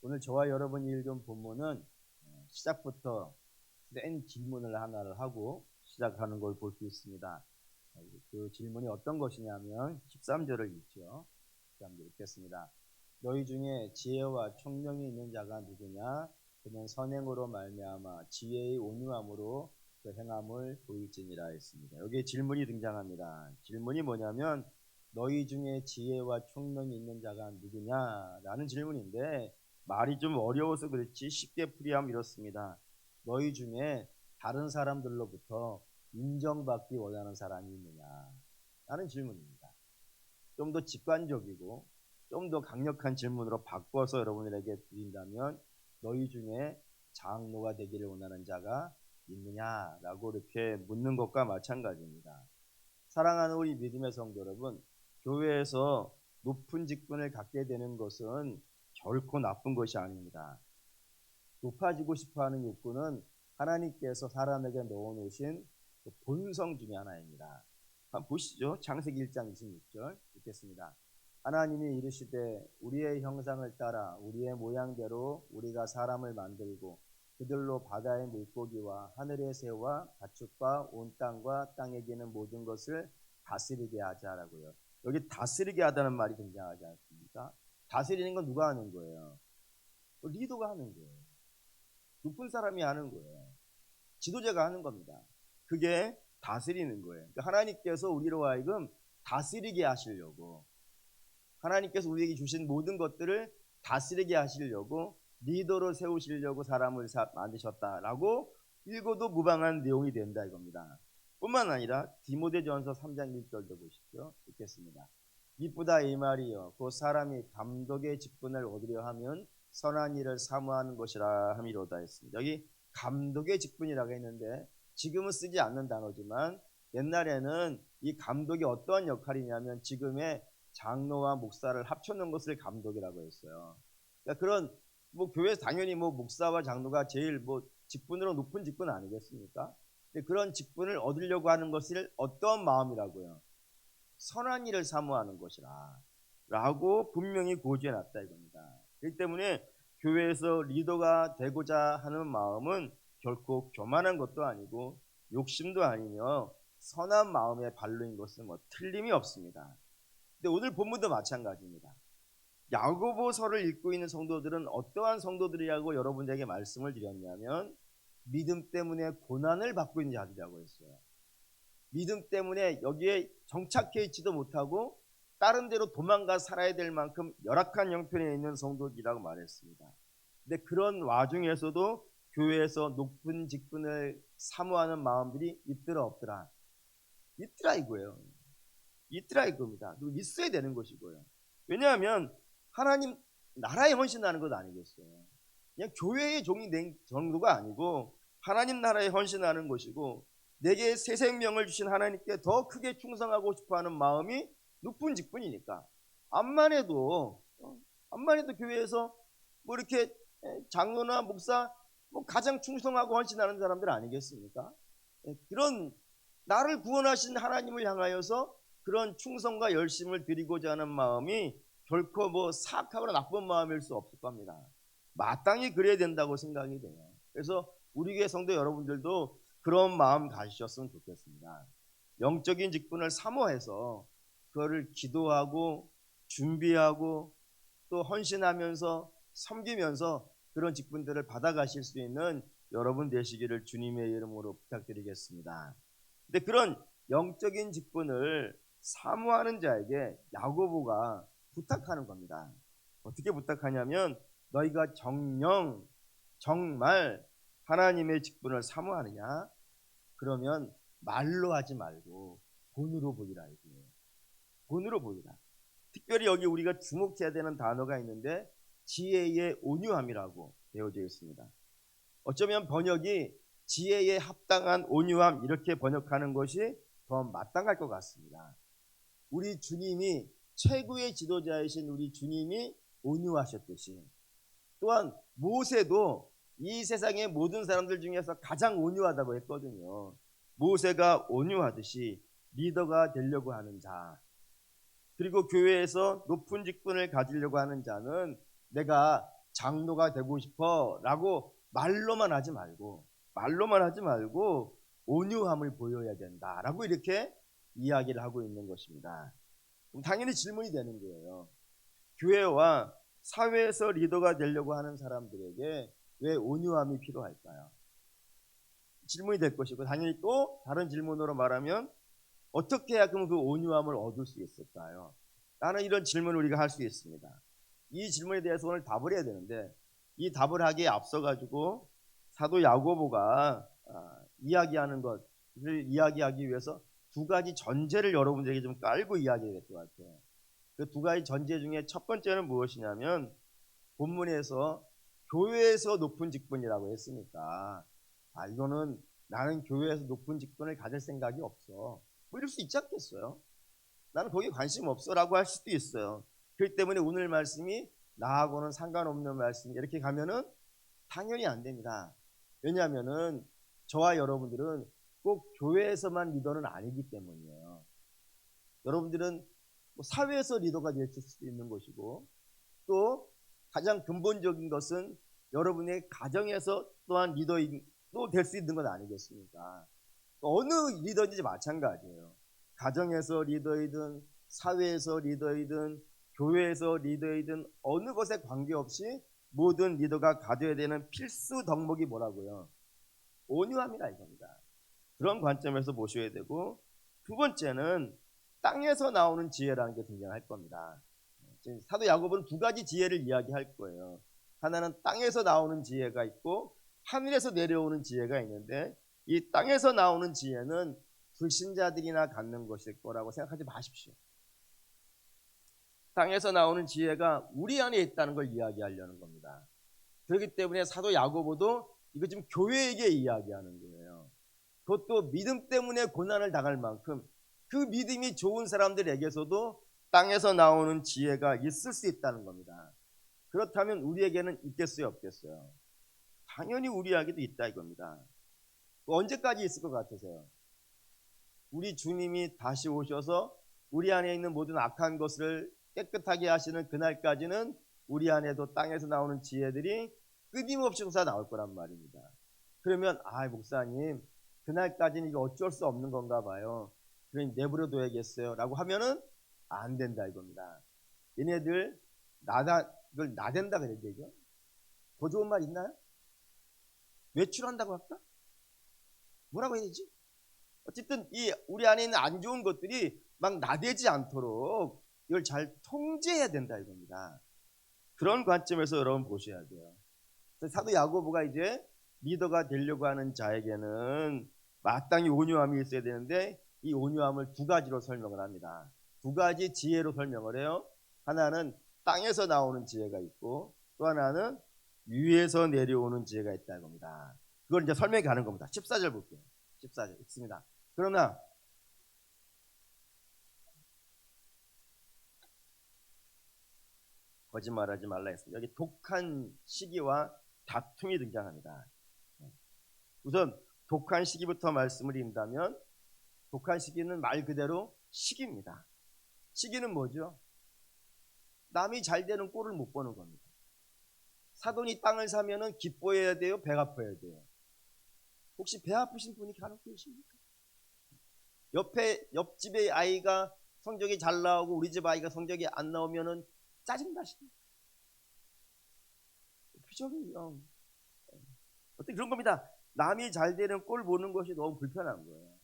오늘 저와 여러분이 읽은 본문은 시작부터 센 질문을 하나를 하고 시작하는 걸 볼 수 있습니다. 그 질문이 어떤 것이냐면 13절을 읽죠. 13절 읽겠습니다. 너희 중에 지혜와 총명이 있는 자가 누구냐? 그는 선행으로 말미암아 지혜의 온유함으로 그 행함을 보일지니라 했습니다. 여기에 질문이 등장합니다. 질문이 뭐냐면 너희 중에 지혜와 총명이 있는 자가 누구냐라는 질문인데, 말이 좀 어려워서 그렇지 쉽게 풀이하면 이렇습니다. 너희 중에 다른 사람들로부터 인정받기 원하는 사람이 있느냐 라는 질문입니다. 좀 더 직관적이고 좀 더 강력한 질문으로 바꿔서 여러분들에게 드린다면, 너희 중에 장로가 되기를 원하는 자가 있느냐라고 이렇게 묻는 것과 마찬가지입니다. 사랑하는 우리 믿음의 성도 여러분, 교회에서 높은 직분을 갖게 되는 것은 결코 나쁜 것이 아닙니다. 높아지고 싶어하는 욕구는 하나님께서 사람에게 넣어놓으신 본성 중에 하나입니다. 한번 보시죠. 창세기 1장 26절 읽겠습니다. 하나님이 이르시되 우리의 형상을 따라 우리의 모양대로 우리가 사람을 만들고 그들로 바다의 물고기와 하늘의 새와 가축과 온 땅과 땅에 기는 모든 것을 다스리게 하자라고요. 여기 다스리게 하다는 말이 등장하지 않습니까? 다스리는 건 누가 하는 거예요? 리더가 하는 거예요. 높은 사람이 하는 거예요. 지도자가 하는 겁니다. 그게 다스리는 거예요. 그러니까 하나님께서 우리로 하여금 다스리게 하시려고, 하나님께서 우리에게 주신 모든 것들을 다스리게 하시려고 리더로 세우시려고 사람을 만드셨다라고 읽어도 무방한 내용이 된다 이겁니다. 뿐만 아니라 디모데전서 3장 1절도 보십시오. 읽겠습니다. 이쁘다 이 말이요 곧 사람이 감독의 직분을 얻으려 하면 선한 일을 사모하는 것이라 함이로다 했습니다. 여기 감독의 직분이라고 했는데 지금은 쓰지 않는 단어지만 옛날에는 이 감독이 어떠한 역할이냐면 지금의 장로와 목사를 합쳐놓은 것을 감독이라고 했어요. 그러니까 그런 교회에서 당연히 목사와 장로가 제일 직분으로 높은 직분 아니겠습니까? 근데 그런 직분을 얻으려고 하는 것을 어떤 마음이라고요? 선한 일을 사모하는 것이라 라고 분명히 고지해 놨다 이겁니다. 그렇기 때문에 교회에서 리더가 되고자 하는 마음은 결코 교만한 것도 아니고 욕심도 아니며 선한 마음의 발로인 것은 틀림이 없습니다. 근데 오늘 본문도 마찬가지입니다. 야고보서를 읽고 있는 성도들은 어떠한 성도들이라고 여러분들에게 말씀을 드렸냐면 믿음 때문에 고난을 받고 있는 자들이라고 했어요. 믿음 때문에 여기에 정착해 있지도 못하고 다른 데로 도망가 살아야 될 만큼 열악한 형편에 있는 성도들이라고 말했습니다. 근데 그런 와중에서도 교회에서 높은 직분을 사모하는 마음들이 있더라 없더라? 있더라 이거예요. 있더라 이겁니다. 그리고 있어야 되는 것이고요. 왜냐하면 하나님 나라에 헌신하는 것 아니겠어요. 그냥 교회의 종이 된 정도가 아니고 하나님 나라에 헌신하는 것이고, 내게 새 생명을 주신 하나님께 더 크게 충성하고 싶어하는 마음이 높은 직분이니까. 암만 해도 교회에서 이렇게 장로나 목사 가장 충성하고 헌신하는 사람들 아니겠습니까? 그런 나를 구원하신 하나님을 향하여서 그런 충성과 열심을 드리고자 하는 마음이 결코 사악하거나 나쁜 마음일 수 없을 겁니다. 마땅히 그래야 된다고 생각이 돼요. 그래서 우리 교회 성도 여러분들도 그런 마음 가지셨으면 좋겠습니다. 영적인 직분을 사모해서 그거를 기도하고 준비하고 또 헌신하면서 섬기면서 그런 직분들을 받아가실 수 있는 여러분 되시기를 주님의 이름으로 부탁드리겠습니다. 근데 그런 영적인 직분을 사모하는 자에게 야고보가 부탁하는 겁니다. 어떻게 부탁하냐면 너희가 정말 하나님의 직분을 사모하느냐? 그러면 말로 하지 말고 본으로 보이라 이거예요. 본으로 보이라. 특별히 여기 우리가 주목해야 되는 단어가 있는데 지혜의 온유함이라고 되어져 있습니다. 어쩌면 번역이 지혜에 합당한 온유함 이렇게 번역하는 것이 더 마땅할 것 같습니다. 우리 주님이 최고의 지도자이신 우리 주님이 온유하셨듯이, 또한 모세도 이 세상의 모든 사람들 중에서 가장 온유하다고 했거든요. 모세가 온유하듯이 리더가 되려고 하는 자, 그리고 교회에서 높은 직분을 가지려고 하는 자는 내가 장로가 되고 싶어라고 말로만 하지 말고 온유함을 보여야 된다라고 이렇게 이야기를 하고 있는 것입니다. 그럼 당연히 질문이 되는 거예요. 교회와 사회에서 리더가 되려고 하는 사람들에게 왜 온유함이 필요할까요? 질문이 될 것이고, 당연히 또 다른 질문으로 말하면 어떻게 해야 그럼 그 온유함을 얻을 수 있을까요? 라는 이런 질문을 우리가 할 수 있습니다. 이 질문에 대해서 오늘 답을 해야 되는데, 이 답을 하기에 앞서 가지고 사도 야고보가 이야기하는 것을 이야기하기 위해서 두 가지 전제를 여러분들에게 좀 깔고 이야기해야 될 것 같아요. 그 두 가지 전제 중에 첫 번째는 무엇이냐면, 본문에서 교회에서 높은 직분이라고 했으니까 이거는 나는 교회에서 높은 직분을 가질 생각이 없어, 뭐 이럴 수 있지 않겠어요? 나는 거기에 관심 없어 라고 할 수도 있어요. 그렇기 때문에 오늘 말씀이 나하고는 상관없는 말씀 이렇게 가면은 당연히 안 됩니다. 왜냐하면은 저와 여러분들은 꼭 교회에서만 리더는 아니기 때문이에요. 여러분들은 뭐 사회에서 리더가 될 수도 있는 것이고, 또 가장 근본적인 것은 여러분의 가정에서 또한 리더도 될 수 있는 건 아니겠습니까? 어느 리더든지 마찬가지예요. 가정에서 리더이든 사회에서 리더이든 교회에서 리더이든 어느 것에 관계없이 모든 리더가 가져야 되는 필수 덕목이 뭐라고요? 온유함이라 이겁니다. 그런 관점에서 보셔야 되고, 두 번째는 땅에서 나오는 지혜라는 게 등장할 겁니다. 사도 야고보는 두 가지 지혜를 이야기할 거예요. 하나는 땅에서 나오는 지혜가 있고 하늘에서 내려오는 지혜가 있는데, 이 땅에서 나오는 지혜는 불신자들이나 갖는 것일 거라고 생각하지 마십시오. 땅에서 나오는 지혜가 우리 안에 있다는 걸 이야기하려는 겁니다. 그렇기 때문에 사도 야고보도 이거 지금 교회에게 이야기하는 거예요. 그것도 믿음 때문에 고난을 당할 만큼 그 믿음이 좋은 사람들에게서도 땅에서 나오는 지혜가 있을 수 있다는 겁니다. 그렇다면 우리에게는 있겠어요, 없겠어요? 당연히 우리에게도 있다 이겁니다. 언제까지 있을 것 같으세요? 우리 주님이 다시 오셔서 우리 안에 있는 모든 악한 것을 깨끗하게 하시는 그날까지는 우리 안에도 땅에서 나오는 지혜들이 끊임없이 솟아 나올 거란 말입니다. 그러면 목사님 그날까지는 이거 어쩔 수 없는 건가 봐요, 그러니 내버려 둬야겠어요 라고 하면은 안 된다 이겁니다. 얘네들 이걸 나댄다 그래야 되죠? 더 좋은 말 있나요? 외출한다고 할까? 뭐라고 해야 되지? 어쨌든 이 우리 안에 있는 안 좋은 것들이 막 나대지 않도록 이걸 잘 통제해야 된다 이겁니다. 그런 관점에서 여러분 보셔야 돼요. 사도 야고보가 이제 리더가 되려고 하는 자에게는 마땅히 온유함이 있어야 되는데, 이 온유함을 두 가지로 설명을 합니다. 두 가지 지혜로 설명을 해요. 하나는 땅에서 나오는 지혜가 있고, 또 하나는 위에서 내려오는 지혜가 있다는 겁니다. 그걸 이제 설명해 가는 겁니다. 14절 볼게요. 14절 읽습니다. 그러나 거짓말하지 말라 했습니다. 여기 독한 시기와 다툼이 등장합니다. 우선 독한 시기부터 말씀을 드린다면, 독한 시기는 말 그대로 시기입니다. 시기는 뭐죠? 남이 잘 되는 꼴을 못 보는 겁니다. 사돈이 땅을 사면은 기뻐해야 돼요, 배가 아파야 돼요? 혹시 배 아프신 분이 간혹 계십니까? 옆집의 아이가 성적이 잘 나오고 우리 집 아이가 성적이 안 나오면은 짜증나십니까? 부정이요. 어떻게 그런 겁니다. 남이 잘 되는 꼴 보는 것이 너무 불편한 거예요.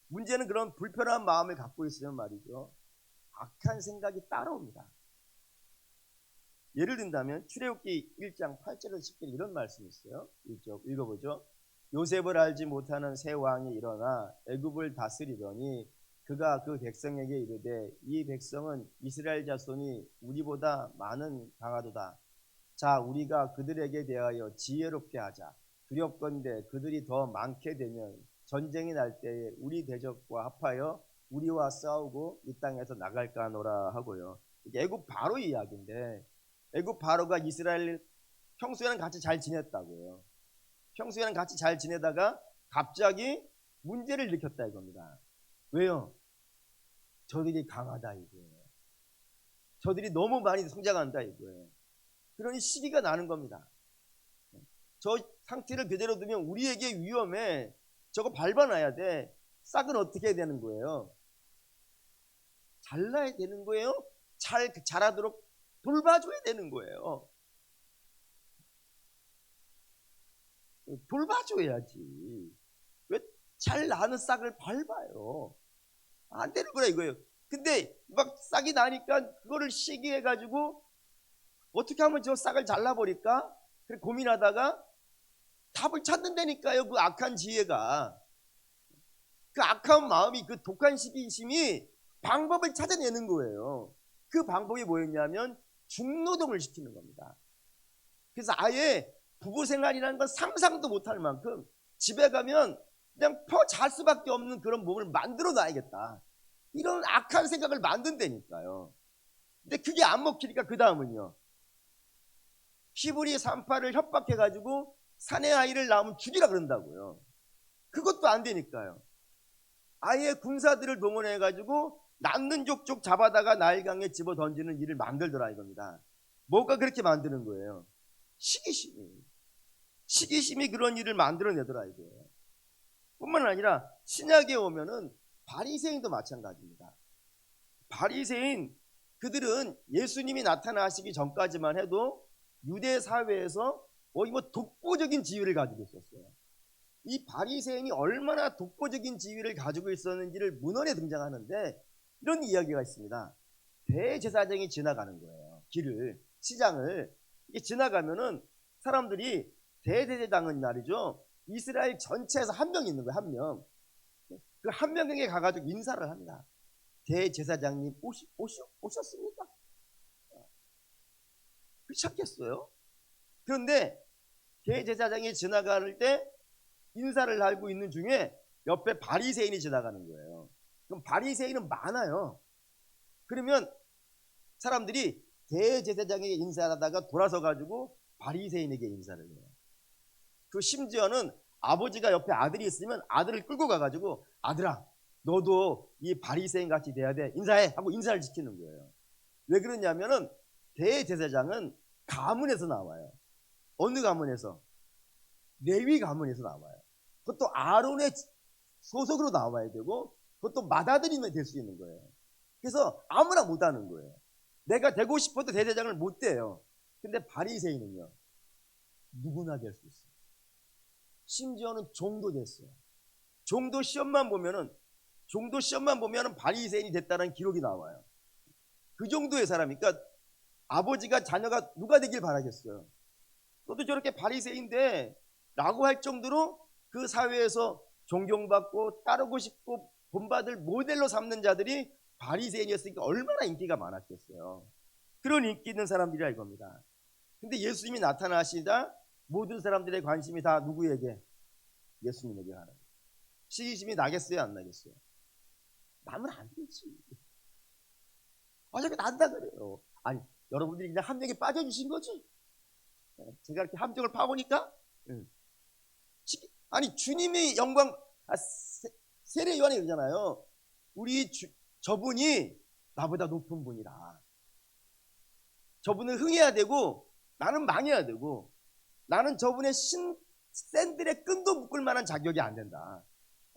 문제는 그런 불편한 마음을 갖고 있으면 말이죠, 악한 생각이 따라옵니다. 예를 든다면 출애굽기 1장 8절에서 10절 이런 말씀이 있어요. 읽어보죠. 요셉을 알지 못하는 새 왕이 일어나 애굽을 다스리더니 그가 그 백성에게 이르되 이 백성은 이스라엘 자손이 우리보다 많은 강하도다. 자, 우리가 그들에게 대하여 지혜롭게 하자. 두렵건대 그들이 더 많게 되면 전쟁이 날 때에 우리 대적과 합하여 우리와 싸우고 이 땅에서 나갈까 하노라 하고요. 이게 애굽 바로 이야기인데, 애굽 바로가 이스라엘 평소에는 같이 잘 지냈다고요. 평소에는 같이 잘 지내다가 갑자기 문제를 일으켰다 이겁니다. 왜요? 저들이 강하다 이거예요. 저들이 너무 많이 성장한다 이거예요. 그러니 시기가 나는 겁니다. 저 상태를 그대로 두면 우리에게 위험해. 저거 밟아놔야 돼. 싹은 어떻게 해야 되는 거예요? 잘라야 되는 거예요? 잘 자라도록 돌봐줘야 되는 거예요. 돌봐줘야지. 왜 잘 나는 싹을 밟아요? 안 되는 거야 이거예요. 근데 막 싹이 나니까 그거를 시기해가지고 어떻게 하면 저 싹을 잘라버릴까? 그래 고민하다가 답을 찾는다니까요. 그 악한 지혜가, 그 악한 마음이, 그 독한 시기심이 방법을 찾아내는 거예요. 그 방법이 뭐였냐면 중노동을 시키는 겁니다. 그래서 아예 부부 생활이라는 건 상상도 못할 만큼 집에 가면 그냥 잘 수밖에 없는 그런 몸을 만들어 놔야겠다, 이런 악한 생각을 만든다니까요. 근데 그게 안 먹히니까 그 다음은요, 히브리 산파를 협박해가지고 사내 아이를 낳으면 죽이라 그런다고요. 그것도 안 되니까요. 아예 군사들을 동원해가지고 낳는 족족 잡아다가 나일강에 집어 던지는 일을 만들더라 이겁니다. 뭐가 그렇게 만드는 거예요? 시기심이 그런 일을 만들어내더라 이거예요. 뿐만 아니라 신약에 오면은 바리새인도 마찬가지입니다. 바리새인, 그들은 예수님이 나타나시기 전까지만 해도 유대 사회에서 거의 독보적인 지위를 가지고 있었어요. 이 바리새인이 얼마나 독보적인 지위를 가지고 있었는지를 문헌에 등장하는데 이런 이야기가 있습니다. 대제사장이 지나가는 거예요. 길을, 시장을 이게 지나가면은 사람들이, 대제사장은 말이죠, 이스라엘 전체에서 한 명 있는 거예요. 한 명. 그 한 명에게 가가지고 인사를 합니다. 대제사장님 오셨습니까? 그렇겠어요. 그런데 대제사장이 지나갈 때 인사를 하고 있는 중에 옆에 바리새인이 지나가는 거예요. 그럼 바리새인은 많아요. 그러면 사람들이 대제사장에게 인사하다가 돌아서 가지고 바리새인에게 인사를 해요. 그 심지어는 아버지가 옆에 아들이 있으면 아들을 끌고 가가지고, 아들아 너도 이 바리새인 같이 돼야 돼, 인사해 하고 인사를 시키는 거예요. 왜 그러냐면은 대제사장은 가문에서 나와요. 어느 가문에서? 레위 가문에서 나와요. 그것도 아론의 소속으로 나와야 되고, 그것도 맏아들이면 될 수 있는 거예요. 그래서 아무나 못하는 거예요. 내가 되고 싶어도 대제사장을 못 돼요. 근데 바리새인은요, 누구나 될 수 있어요. 심지어는 종도 됐어요. 종도 시험만 보면은 바리새인이 됐다는 기록이 나와요. 그 정도의 사람이니까 아버지가 자녀가 누가 되길 바라겠어요. 너도 저렇게 바리새인데 라고 할 정도로 그 사회에서 존경받고 따르고 싶고 본받을 모델로 삼는 자들이 바리새인이었으니까 얼마나 인기가 많았겠어요. 그런 인기 있는 사람들이라 이겁니다. 근데 예수님이 나타나시다 모든 사람들의 관심이 다 누구에게? 예수님에게 가는 거예요. 시기심이 나겠어요, 안 나겠어요? 나면 안 되지. 어차피 난다 그래요. 아니, 여러분들이 그냥 함정에 빠져주신 거지. 제가 이렇게 함정을 파보니까, 아니 주님의 영광, 세례 요한이 그러잖아요. 저분이 나보다 높은 분이라. 저분은 흥해야 되고 나는 망해야 되고, 나는 저분의 샌들의 끈도 묶을 만한 자격이 안 된다.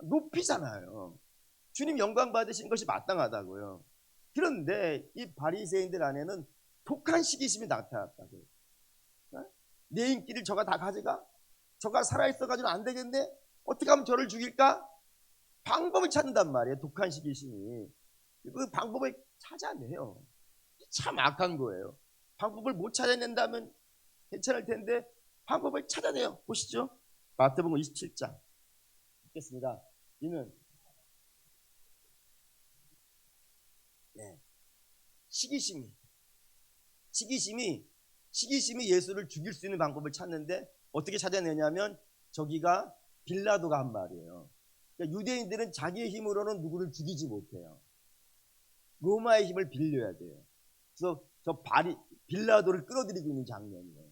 높이잖아요. 주님 영광 받으신 것이 마땅하다고요. 그런데 이 바리새인들 안에는 독한 시기심이 나타났다고요. 내 인기를 저가 다 가져가? 저가 살아있어가지고 안 되겠네? 어떻게 하면 저를 죽일까? 방법을 찾는단 말이에요. 독한 시기심이. 그 방법을 찾아내요. 참 악한 거예요. 방법을 못 찾아낸다면 괜찮을 텐데 방법을 찾아내요. 보시죠. 마태복음 27장 읽겠습니다. 이는 시기심이 예수를 죽일 수 있는 방법을 찾는데 어떻게 찾아내냐면, 저기가 빌라도가 한 말이에요. 그러니까 유대인들은 자기의 힘으로는 누구를 죽이지 못해요. 로마의 힘을 빌려야 돼요. 그래서 빌라도를 끌어들이고 있는 장면이에요.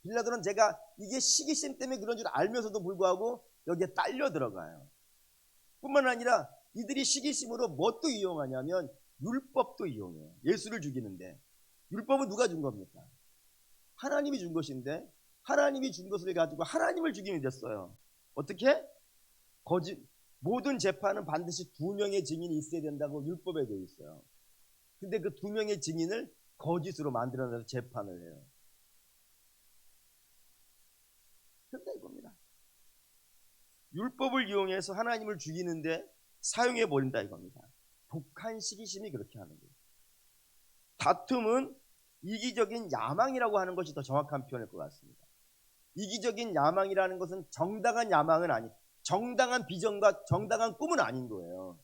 빌라도는 제가 이게 시기심 때문에 그런 줄 알면서도 불구하고 여기에 딸려 들어가요. 뿐만 아니라 이들이 시기심으로 뭣도 이용하냐면 율법도 이용해요. 예수를 죽이는데 율법은 누가 준 겁니까? 하나님이 준 것인데 하나님이 준 것을 가지고 하나님을 죽이면 됐어요. 어떻게? 거짓. 모든 재판은 반드시 두 명의 증인이 있어야 된다고 율법에 되어 있어요. 근데 그 두 명의 증인을 거짓으로 만들어내서 재판을 해요. 그런데 이겁니다. 율법을 이용해서 하나님을 죽이는데 사용해 버린다 이겁니다. 독한 시기심이 그렇게 하는 거예요. 다툼은 이기적인 야망이라고 하는 것이 더 정확한 표현일 것 같습니다. 이기적인 야망이라는 것은 정당한 야망은 아니, 정당한 비전과 정당한 꿈은 아닌 거예요.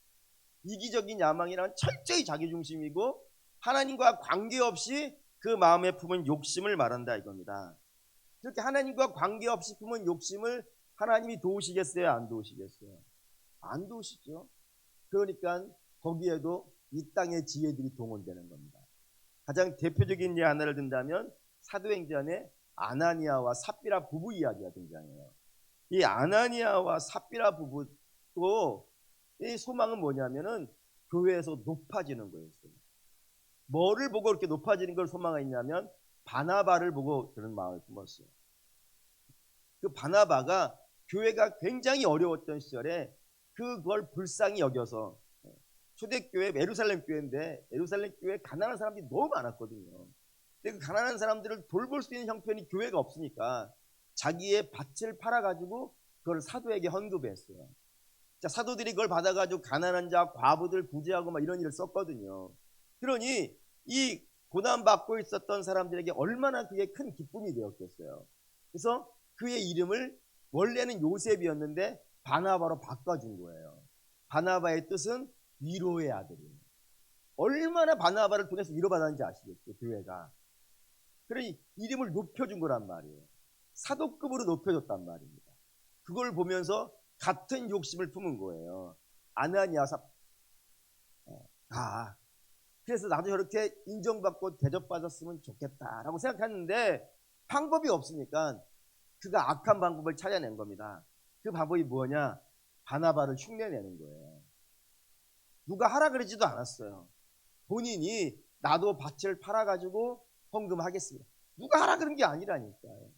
이기적인 야망이란 철저히 자기중심이고 하나님과 관계없이 그 마음에 품은 욕심을 말한다 이겁니다. 그렇게 하나님과 관계없이 품은 욕심을 하나님이 도우시겠어요? 안 도우시겠어요? 안 도우시죠. 그러니까 거기에도 이 땅의 지혜들이 동원되는 겁니다. 가장 대표적인 예 하나를 든다면 사도행전에 아나니아와 삽비라 부부 이야기가 등장해요. 이 아나니아와 삽비라 부부도 이 소망은 뭐냐면은 교회에서 높아지는 거였어요. 뭐를 보고 그렇게 높아지는 걸 소망했냐면 바나바를 보고 그런 마음을 품었어요. 그 바나바가 교회가 굉장히 어려웠던 시절에 그걸 불쌍히 여겨서, 초대교회 예루살렘 교회인데 예루살렘 교회에 가난한 사람들이 너무 많았거든요. 근데 그 가난한 사람들을 돌볼 수 있는 형편이 교회가 없으니까 자기의 밭을 팔아가지고 그걸 사도에게 헌금했어요. 자, 사도들이 그걸 받아가지고 가난한 자, 과부들 구제하고 막 이런 일을 썼거든요. 그러니 이 고난받고 있었던 사람들에게 얼마나 그게 큰 기쁨이 되었겠어요. 그래서 그의 이름을 원래는 요셉이었는데 바나바로 바꿔준 거예요. 바나바의 뜻은 위로의 아들이에요. 얼마나 바나바를 통해서 위로받았는지 아시겠죠, 교회가. 그러니 이름을 높여준 거란 말이에요. 사도급으로 높여줬단 말입니다. 그걸 보면서 같은 욕심을 품은 거예요. 아나니아 삽. 그래서 나도 저렇게 인정받고 대접받았으면 좋겠다라고 생각했는데 방법이 없으니까 그가 악한 방법을 찾아낸 겁니다. 그 방법이 뭐냐? 바나바를 흉내내는 거예요. 누가 하라 그러지도 않았어요. 본인이 나도 밭을 팔아가지고 헌금하겠습니다. 누가 하라 그런 게 아니라니까요.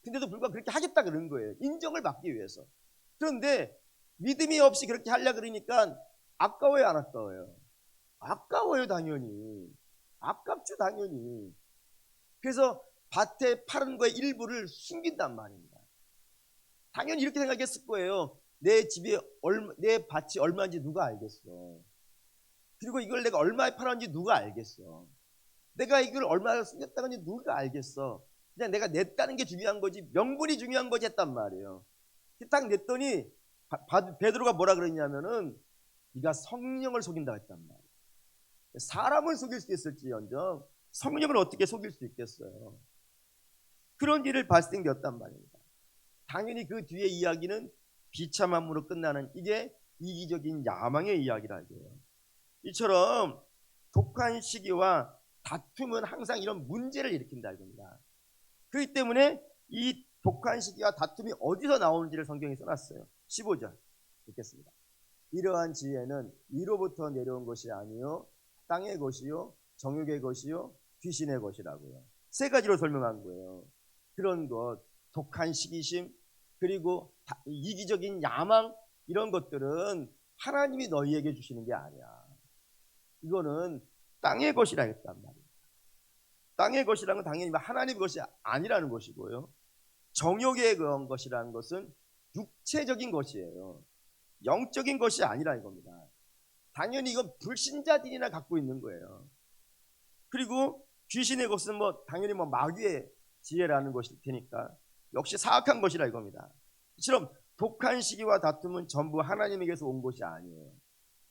근데도 불구하고 그렇게 하겠다 그런 거예요. 인정을 받기 위해서. 그런데 믿음이 없이 그렇게 하려고 그러니까 아까워요, 안 아까워요? 아까워요, 당연히. 아깝죠, 당연히. 그래서 밭에 파는 거의 일부를 숨긴단 말입니다. 당연히 이렇게 생각했을 거예요. 내 집이 내 밭이 얼마인지 누가 알겠어. 그리고 이걸 내가 얼마에 팔았는지 누가 알겠어. 내가 이걸 얼마에 숨겼다는지 누가 알겠어. 그냥 내가 냈다는 게 중요한 거지 명분이 중요한 거지 했단 말이에요. 딱 냈더니 베드로가 뭐라 그랬냐면은 네가 성령을 속인다 했단 말이에요. 사람을 속일 수 있을지언정 성령을 어떻게 속일 수 있겠어요. 그런 일을 발생되었단 말입니다. 당연히 그 뒤에 이야기는 비참함으로 끝나는 이게 이기적인 야망의 이야기라고요. 이처럼 독한 시기와 다툼은 항상 이런 문제를 일으킨다 이겁니다. 그렇기 때문에 이 독한 시기와 다툼이 어디서 나오는지를 성경에 써놨어요. 15절 읽겠습니다. 이러한 지혜는 위로부터 내려온 것이 아니요 땅의 것이요 정욕의 것이요 귀신의 것이라고요. 세 가지로 설명한 거예요. 그런 것, 독한 시기심, 그리고 이기적인 야망, 이런 것들은 하나님이 너희에게 주시는 게 아니야. 이거는 땅의 것이라 했단 말이에요. 땅의 것이라는 건 당연히 하나님의 것이 아니라는 것이고요. 정욕의 그런 것이라는 것은 육체적인 것이에요. 영적인 것이 아니라는 겁니다. 당연히 이건 불신자들이나 갖고 있는 거예요. 그리고 귀신의 것은 당연히 마귀의 지혜라는 것일 테니까 역시 사악한 것이라 이겁니다. 이처럼 독한 시기와 다툼은 전부 하나님에게서 온 것이 아니에요.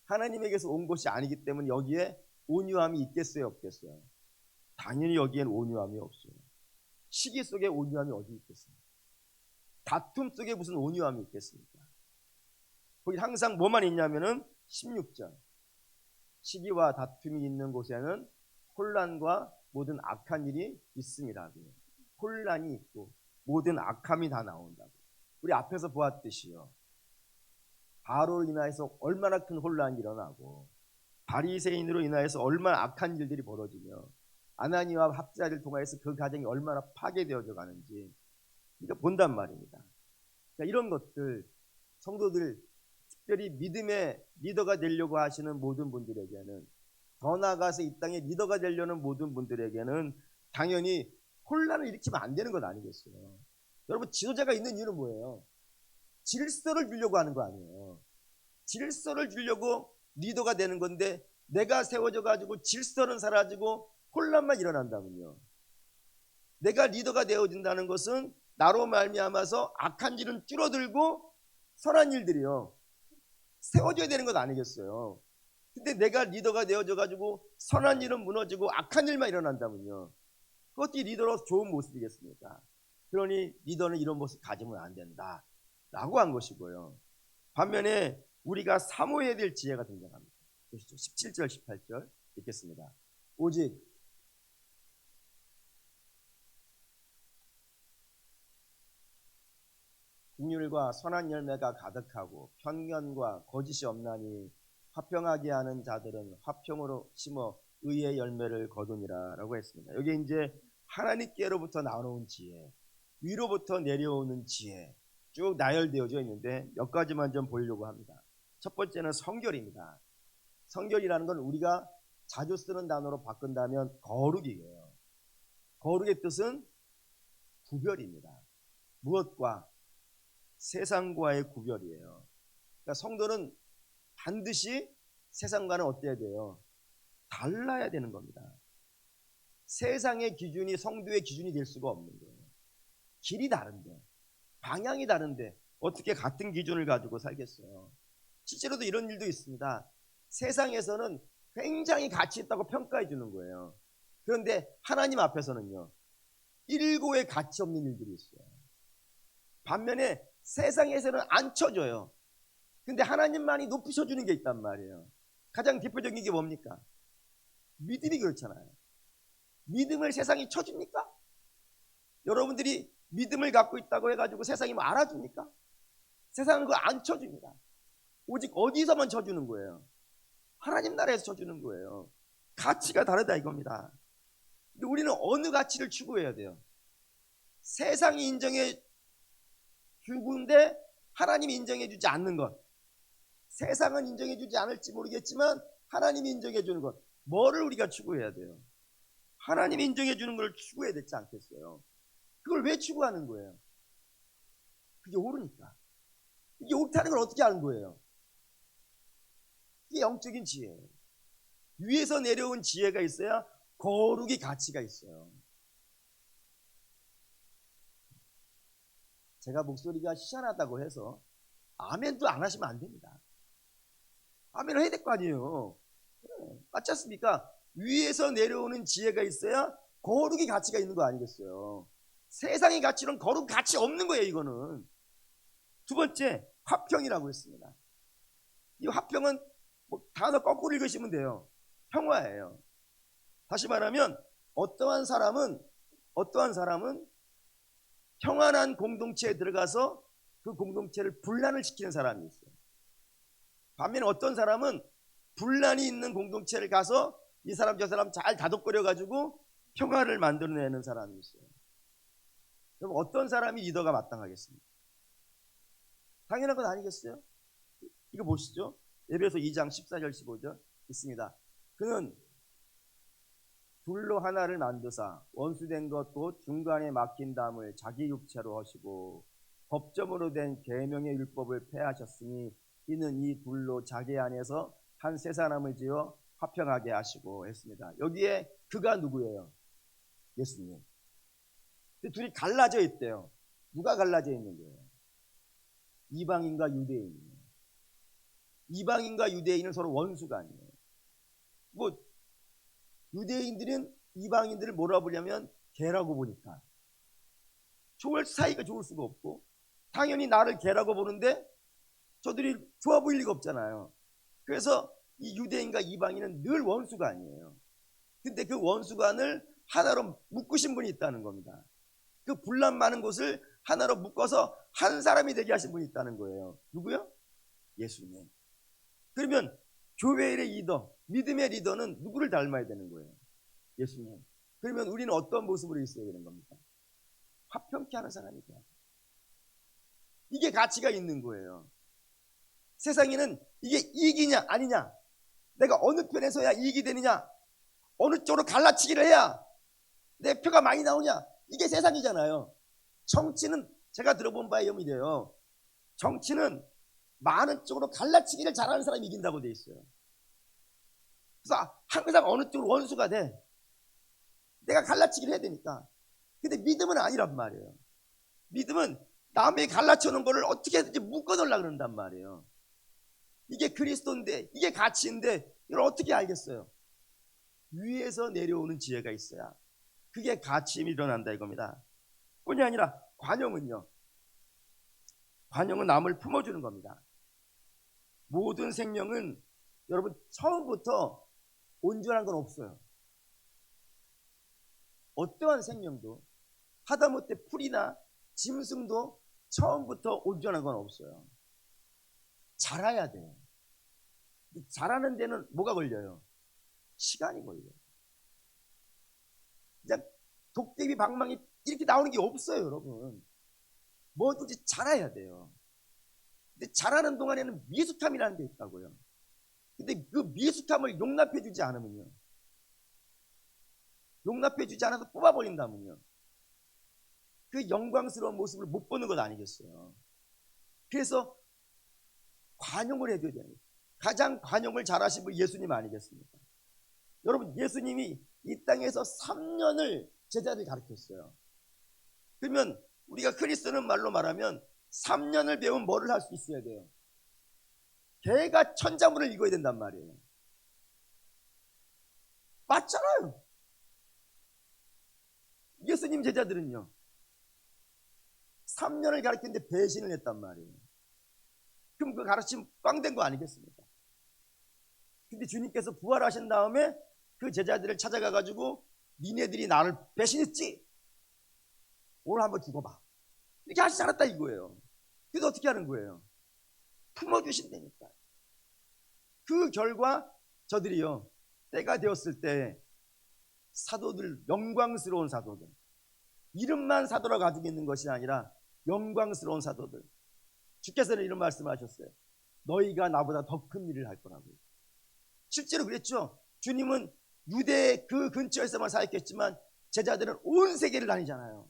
하나님에게서 온 것이 아니기 때문에 여기에 온유함이 있겠어요, 없겠어요? 당연히 여기엔 온유함이 없어요. 시기 속에 온유함이 어디 있겠습니까? 다툼 속에 무슨 온유함이 있겠습니까? 거기 항상 뭐만 있냐면은 16절 시기와 다툼이 있는 곳에는 혼란과 모든 악한 일이 있습니다. 혼란이 있고 모든 악함이 다 나온다고. 우리 앞에서 보았듯이요. 바로로 인하여서 얼마나 큰 혼란이 일어나고 바리새인으로 인하여서 얼마나 악한 일들이 벌어지며 아나니와 합자를 통해서 그 가정이 얼마나 파괴되어져 가는지 우리가 본단 말입니다. 그러니까 이런 것들 성도들 특별히 믿음의 리더가 되려고 하시는 모든 분들에게는 더 나아가서 이 땅의 리더가 되려는 모든 분들에게는 당연히 혼란을 일으키면 안 되는 건 아니겠어요. 여러분 지도자가 있는 이유는 뭐예요? 질서를 주려고 하는 거 아니에요. 질서를 주려고 리더가 되는 건데 내가 세워져 가지고 질서는 사라지고 혼란만 일어난다면요. 내가 리더가 되어진다는 것은 나로 말미암아서 악한 일은 줄어들고 선한 일들이요 세워져야 되는 것 아니겠어요. 근데 내가 리더가 되어져 가지고 선한 일은 무너지고 악한 일만 일어난다면요. 그것이 리더로서 좋은 모습이겠습니까? 그러니 리더는 이런 모습 가지면 안 된다 라고 한 것이고요. 반면에 우리가 사모해야 될 지혜가 등장합니다. 보시죠. 17절 18절 읽겠습니다. 오직 긍휼과 선한 열매가 가득하고 편견과 거짓이 없나니 화평하게 하는 자들은 화평으로 심어 의의 열매를 거두니라 라고 했습니다. 여기 이제 하나님께로부터 나오는 지혜, 위로부터 내려오는 지혜 쭉 나열되어져 있는데 몇 가지만 좀 보려고 합니다. 첫 번째는 성결입니다. 성결이라는 건 우리가 자주 쓰는 단어로 바꾼다면 거룩이에요. 거룩의 뜻은 구별입니다. 무엇과? 세상과의 구별이에요. 그러니까 성도는 반드시 세상과는 어때야 돼요? 달라야 되는 겁니다. 세상의 기준이 성도의 기준이 될 수가 없는 거예요. 길이 다른데, 방향이 다른데 어떻게 같은 기준을 가지고 살겠어요? 실제로도 이런 일도 있습니다. 세상에서는 굉장히 가치 있다고 평가해 주는 거예요. 그런데 하나님 앞에서는요, 일고의 가치 없는 일들이 있어요. 반면에 세상에서는 안 쳐줘요. 근데 하나님만이 높이 쳐주는 게 있단 말이에요. 가장 대표적인 게 뭡니까? 믿음이 그렇잖아요. 믿음을 세상이 쳐줍니까? 여러분들이 믿음을 갖고 있다고 해가지고 세상이 뭐 알아줍니까? 세상은 그거 안 쳐줍니다. 오직 어디서만 쳐주는 거예요? 하나님 나라에서 쳐주는 거예요. 가치가 다르다 이겁니다. 근데 우리는 어느 가치를 추구해야 돼요? 세상이 인정해 주는데 하나님이 인정해 주지 않는 것. 세상은 인정해 주지 않을지 모르겠지만 하나님이 인정해 주는 것. 뭐를 우리가 추구해야 돼요? 하나님이 인정해 주는 걸 추구해야 되지 않겠어요? 그걸 왜 추구하는 거예요? 그게 옳으니까. 이게 옳다는 걸 어떻게 아는 거예요? 이게 영적인 지혜예요. 위에서 내려온 지혜가 있어야 거룩의 가치가 있어요. 제가 목소리가 희한하다고 해서 아멘도 안 하시면 안 됩니다. 아멘을 해야 될 거 아니에요. 맞지 않습니까? 위에서 내려오는 지혜가 있어야 거룩의 가치가 있는 거 아니겠어요? 세상의 가치는 거룩 가치 없는 거예요. 이거는. 두 번째, 화평이라고 했습니다. 이 화평은 뭐 단어 거꾸로 읽으시면 돼요. 평화예요. 다시 말하면 어떠한 사람은 평안한 공동체에 들어가서 그 공동체를 분란을 시키는 사람이 있어요. 반면에 어떤 사람은 분란이 있는 공동체를 가서 이 사람 저 사람 잘 다독거려 가지고 평화를 만들어내는 사람이 있어요. 그럼 어떤 사람이 리더가 마땅하겠습니까? 당연한 건 아니겠어요? 이거 보시죠. 에베소 2장 14절 15절 있습니다. 그는 둘로 하나를 만드사 원수된 것 곧 중간에 막힌 담을 자기 육체로 하시고 법정으로 된 계명의 율법을 폐하셨으니 이는 이 둘로 자기 안에서 한 세 사람을 지어 화평하게 하시고 했습니다. 여기에 그가 누구예요? 예수님. 근데 둘이 갈라져 있대요. 누가 갈라져 있는 거예요? 이방인과 유대인이에요. 이방인과 유대인은 서로 원수가 아니에요. 뭐 유대인들은 이방인들을 뭐라 부르냐면 개라고 보니까 사이가 좋을 수가 없고 당연히 나를 개라고 보는데 저들이 좋아 보일 리가 없잖아요. 그래서 이 유대인과 이방인은 늘 원수가 아니에요. 근데 그 원수간을 하나로 묶으신 분이 있다는 겁니다. 그 분란 많은 곳을 하나로 묶어서 한 사람이 되게 하신 분이 있다는 거예요. 누구요? 예수님. 그러면 교회의 리더, 믿음의 리더는 누구를 닮아야 되는 거예요? 예수님. 그러면 우리는 어떤 모습으로 있어야 되는 겁니까? 화평케 하는 사람이 돼야 돼요. 이게 가치가 있는 거예요. 세상에는 이게 이익이냐 아니냐, 내가 어느 편에서야 이익이 되느냐, 어느 쪽으로 갈라치기를 해야 내 표가 많이 나오냐, 이게 세상이잖아요. 정치는 제가 들어본 바에 의하면 이래요. 정치는 많은 쪽으로 갈라치기를 잘하는 사람이 이긴다고 돼 있어요. 그래서 항상 어느 쪽으로 원수가 돼. 내가 갈라치기를 해야 되니까. 근데 믿음은 아니란 말이에요. 믿음은 남이 갈라쳐놓은 거를 어떻게든지 묶어놓으려고 그런단 말이에요. 이게 그리스도인데, 이게 가치인데 이걸 어떻게 알겠어요? 위에서 내려오는 지혜가 있어야 그게 가치임이 일어난다 이겁니다. 뿐이 아니라 관용은요, 관용은 남을 품어주는 겁니다. 모든 생명은 여러분 처음부터 온전한 건 없어요. 어떠한 생명도, 하다못해 풀이나 짐승도 처음부터 온전한 건 없어요. 자라야 돼요. 자라는 데는 뭐가 걸려요? 시간이 걸려요. 그냥 도깨비 방망이 이렇게 나오는 게 없어요, 여러분. 뭐든지 자라야 돼요. 근데 자라는 동안에는 미숙함이라는 게 있다고요. 근데 그 미숙함을 용납해 주지 않으면요, 용납해 주지 않아서 뽑아버린다면요, 그 영광스러운 모습을 못 보는 것 아니겠어요. 그래서 관용을 해줘야 돼요. 가장 관용을 잘하신 분 예수님 아니겠습니까? 여러분, 예수님이 이 땅에서 3년을 제자를 가르쳤어요. 그러면 우리가 흔히 쓰는 말로 말하면 3년을 배우면 뭐를 할 수 있어야 돼요? 개가 천자문을 읽어야 된단 말이에요. 맞잖아요. 예수님 제자들은요, 3년을 가르쳤는데 배신을 했단 말이에요. 그럼 그 가르침 꽝된 거 아니겠습니까? 근데 주님께서 부활하신 다음에 그 제자들을 찾아가 가지고 니네들이 나를 배신했지? 오늘 한번 죽어봐. 이렇게 하시지 않았다 이거예요. 그래서 어떻게 하는 거예요? 품어주신다니까. 그 결과 저들이요, 때가 되었을 때 사도들, 영광스러운 사도들, 이름만 사도라 가지고 있는 것이 아니라 영광스러운 사도들, 주께서는 이런 말씀을 하셨어요. 너희가 나보다 더 큰 일을 할 거라고요. 실제로 그랬죠. 주님은 유대 그 근처에서만 사역했지만 제자들은 온 세계를 다니잖아요.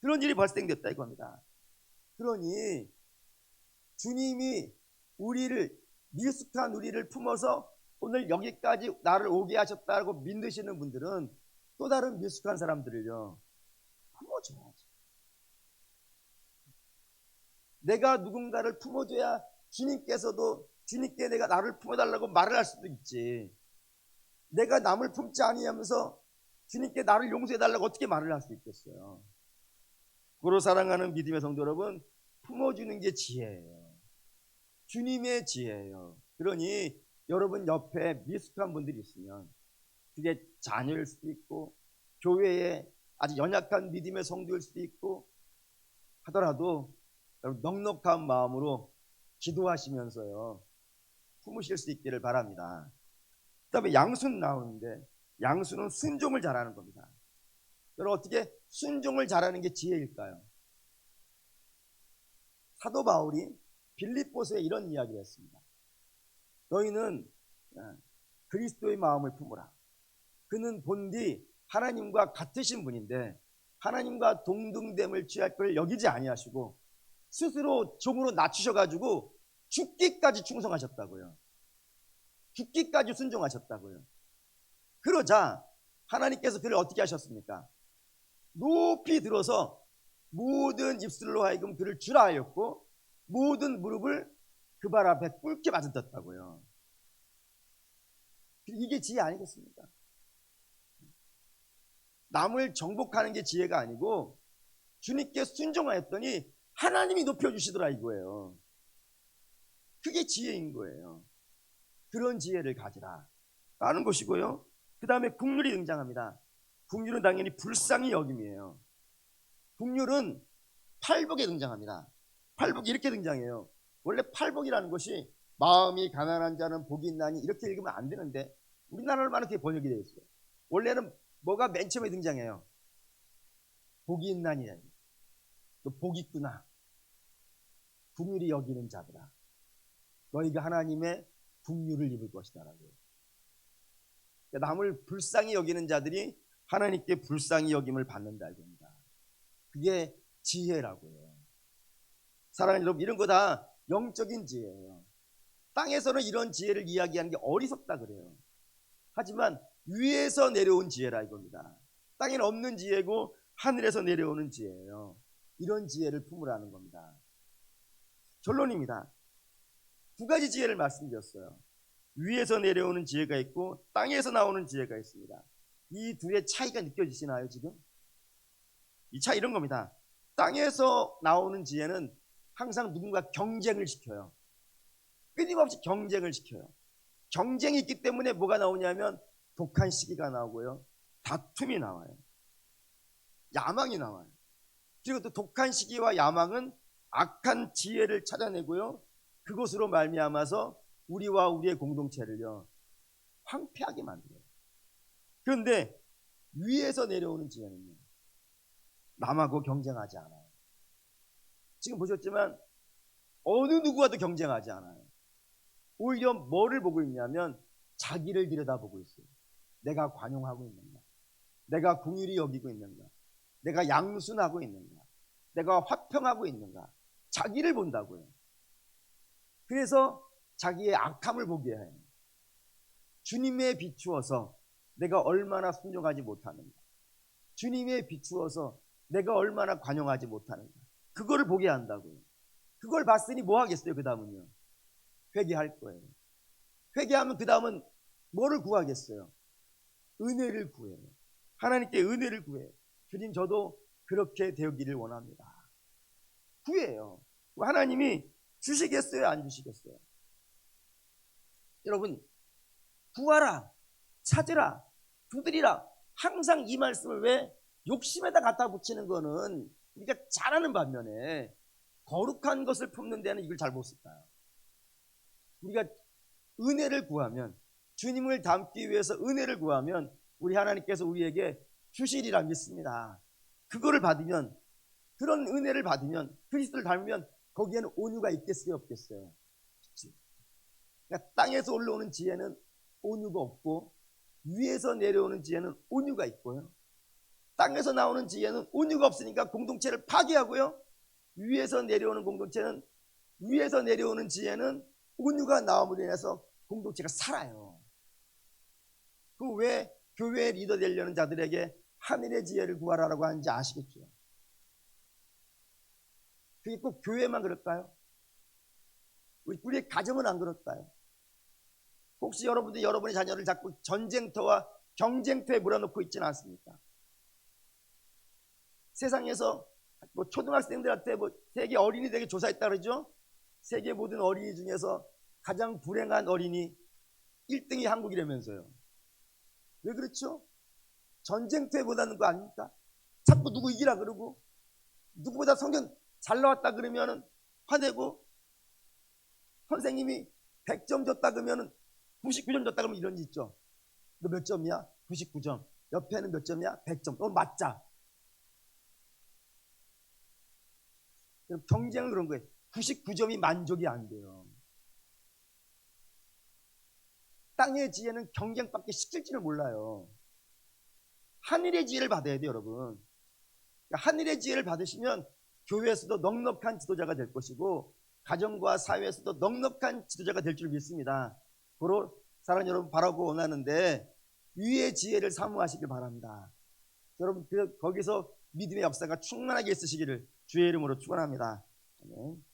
그런 일이 발생됐다 이겁니다. 그러니 주님이 우리를, 미숙한 우리를 품어서 오늘 여기까지 나를 오게 하셨다고 믿으시는 분들은 또 다른 미숙한 사람들을요, 품어줘야지. 내가 누군가를 품어줘야 주님께서도 주님께 내가 나를 품어달라고 말을 할 수도 있지. 내가 남을 품지 아니하면서 주님께 나를 용서해달라고 어떻게 말을 할 수 있겠어요? 그로 사랑하는 믿음의 성도 여러분, 품어주는 게 지혜예요. 주님의 지혜예요. 그러니 여러분 옆에 미숙한 분들이 있으면, 그게 자녀일 수도 있고 교회에 아주 연약한 믿음의 성도일 수도 있고 하더라도 여러분 넉넉한 마음으로 기도하시면서요, 품으실 수 있기를 바랍니다. 그 다음에 양수는 나오는데, 양수는 순종을 잘하는 겁니다. 여러분 어떻게 순종을 잘하는 게 지혜일까요? 사도 바울이 빌립보서에 이런 이야기를 했습니다. 너희는 그리스도의 마음을 품으라. 그는 본디 하나님과 같으신 분인데 하나님과 동등됨을 취할 걸 여기지 아니하시고 스스로 종으로 낮추셔가지고 죽기까지 충성하셨다고요. 죽기까지 순종하셨다고요. 그러자 하나님께서 그를 어떻게 하셨습니까? 높이 들어서 모든 입술로 하여금 그를 주라 하였고 모든 무릎을 그 발 앞에 꿇게 맞았다고요. 이게 지혜 아니겠습니까? 남을 정복하는 게 지혜가 아니고 주님께 순종하였더니 하나님이 높여주시더라 이거예요. 그게 지혜인 거예요. 그런 지혜를 가지라 라는 것이고요. 그 다음에 국률이 등장합니다. 국률은 당연히 불쌍히 여김이에요. 국률은 팔복에 등장합니다. 팔복이 이렇게 등장해요. 원래 팔복이라는 것이 마음이 가난한 자는 복이 있나니 이렇게 읽으면 안 되는데 우리나라로만 이렇게 번역이 되어 있어요. 원래는 뭐가 맨 처음에 등장해요? 복이 있나니, 너 복 있구나. 긍휼히 여기는 자들아, 너희가 하나님의 긍휼을 입을 것이다라고. 남을 불쌍히 여기는 자들이 하나님께 불쌍히 여김을 받는다 이겁니다. 그게 지혜라고 해요. 사랑하는 여러분, 이런 거 다 영적인 지혜예요. 땅에서는 이런 지혜를 이야기하는 게 어리석다 그래요. 하지만 위에서 내려온 지혜라 이겁니다. 땅에는 없는 지혜고 하늘에서 내려오는 지혜예요. 이런 지혜를 품으라는 겁니다. 결론입니다. 두 가지 지혜를 말씀드렸어요. 위에서 내려오는 지혜가 있고 땅에서 나오는 지혜가 있습니다. 이 둘의 차이가 느껴지시나요 지금? 이 차이 이런 겁니다. 땅에서 나오는 지혜는 항상 누군가 경쟁을 시켜요. 끊임없이 경쟁을 시켜요. 경쟁이 있기 때문에 뭐가 나오냐면 독한 시기가 나오고요, 다툼이 나와요, 야망이 나와요. 그리고 또 독한 시기와 야망은 악한 지혜를 찾아내고요, 그것으로 말미암아서 우리와 우리의 공동체를요 황폐하게 만들어요. 그런데 위에서 내려오는 지혜는요 남하고 경쟁하지 않아요. 지금 보셨지만 어느 누구와도 경쟁하지 않아요. 오히려 뭐를 보고 있냐면 자기를 들여다보고 있어요. 내가 관용하고 있는가, 내가 긍휼히 여기고 있는가, 내가 양순하고 있는가, 내가 화평하고 있는가, 자기를 본다고요. 그래서 자기의 악함을 보게 해요. 주님에 비추어서 내가 얼마나 순종하지 못하는가, 주님에 비추어서 내가 얼마나 관용하지 못하는가, 그거를 보게 한다고요. 그걸 봤으니 뭐 하겠어요? 그 다음은요 회개할 거예요. 회개하면 그 다음은 뭐를 구하겠어요? 은혜를 구해요. 하나님께 은혜를 구해요. 주님, 저도 그렇게 되기를 원합니다. 구해요. 하나님이 주시겠어요? 안 주시겠어요? 여러분, 구하라, 찾으라, 두드리라, 항상 이 말씀을 왜 욕심에다 갖다 붙이는 거는 우리가 잘하는 반면에 거룩한 것을 품는 데는 이걸 잘 못 쓸까요? 우리가 은혜를 구하면, 주님을 닮기 위해서 은혜를 구하면 우리 하나님께서 우리에게 주시리라 믿습니다. 그거를 받으면, 그런 은혜를 받으면, 그리스도를 닮으면 거기에는 온유가 있겠어요 없겠어요? 그러니까 땅에서 올라오는 지혜는 온유가 없고 위에서 내려오는 지혜는 온유가 있고요, 땅에서 나오는 지혜는 온유가 없으니까 공동체를 파괴하고요, 위에서 내려오는 공동체는, 위에서 내려오는 지혜는 온유가 나옴으로 인해서 공동체가 살아요. 그 왜 교회의 리더 되려는 자들에게 하늘의 지혜를 구하라라고 하는지 아시겠죠? 그게 꼭 교회만 그럴까요? 우리의 가정은 안 그럴까요? 혹시 여러분들이 여러분의 자녀를 자꾸 전쟁터와 경쟁터에 몰아넣고 있지는 않습니까? 세상에서 뭐 초등학생들한테 뭐 세계 어린이들에게 조사했다 그러죠? 세계 모든 어린이 중에서 가장 불행한 어린이 1등이 한국이라면서요. 왜 그렇죠? 전쟁터에 몰아넣는 거 아닙니까? 자꾸 누구 이기라 그러고, 누구보다 성경 잘 나왔다 그러면 화내고, 선생님이 100점 줬다 그러면 99점 줬다 그러면 이런 일 있죠. 너 몇 점이야? 99점. 옆에는 몇 점이야? 100점. 너 맞자. 경쟁은 그런 거예요. 99점이 만족이 안 돼요. 땅의 지혜는 경쟁밖에 시킬지를 몰라요. 하늘의 지혜를 받아야 돼요, 여러분. 그러니까 하늘의 지혜를 받으시면 교회에서도 넉넉한 지도자가 될 것이고 가정과 사회에서도 넉넉한 지도자가 될 줄 믿습니다. 고로 사랑하는 여러분 바라고 원하는데 위의 지혜를 사모하시길 바랍니다. 여러분 거기서 믿음의 역사가 충만하게 있으시기를 주의 이름으로 축원합니다. 아멘.